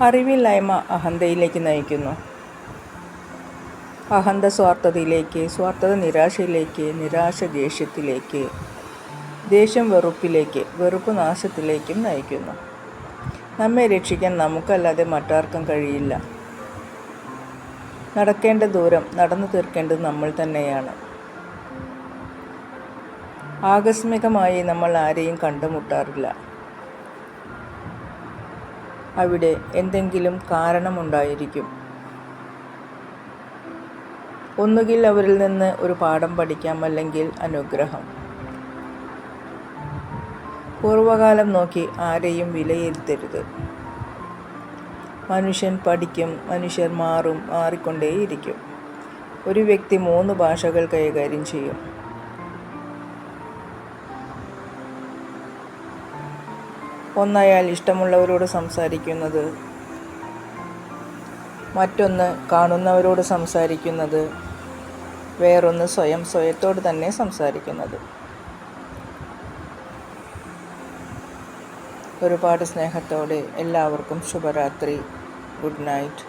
അറിവില്ലായ്മ അഹന്തയിലേക്ക് നയിക്കുന്നു. അഹന്ത സ്വാർത്ഥതയിലേക്ക്, സ്വാർത്ഥത നിരാശയിലേക്ക്, നിരാശ ദേഷ്യത്തിലേക്ക്, ദേഷ്യം വെറുപ്പിലേക്ക്, വെറുപ്പ് നാശത്തിലേക്കും നയിക്കുന്നു. നമ്മെ രക്ഷിക്കാൻ നമുക്കല്ലാതെ മറ്റാർക്കും കഴിയില്ല. നടക്കേണ്ട ദൂരം നടന്നു തീർക്കേണ്ടത് നമ്മൾ തന്നെയാണ്. ആകസ്മികമായി നമ്മൾ ആരെയും കണ്ടുമുട്ടാറില്ല. അവിടെ എന്തെങ്കിലും കാരണമുണ്ടായിരിക്കും. ഒന്നുകിൽ അവരിൽ നിന്ന് ഒരു പാഠം പഠിക്കാം, അല്ലെങ്കിൽ അനുഗ്രഹം. പൂർവകാലം നോക്കി ആരെയും വിലയിരുത്തരുത്. മനുഷ്യൻ പഠിക്കും, മനുഷ്യർ മാറും, മാറിക്കൊണ്ടേയിരിക്കും. ഒരു വ്യക്തി 3 ഭാഷകൾ കൈകാര്യം ചെയ്യും. ഒന്നയാൾ ഇഷ്ടമുള്ളവരോട് സംസാരിക്കുന്നത്, മറ്റൊന്ന് കാണുന്നവരോട് സംസാരിക്കുന്നത്, വേറൊന്ന് സ്വയത്തോട് തന്നെ സംസാരിക്കുന്നത്. ഒരുപാട് സ്നേഹത്തോടെ എല്ലാവർക്കും ശുഭരാത്രി. Good night.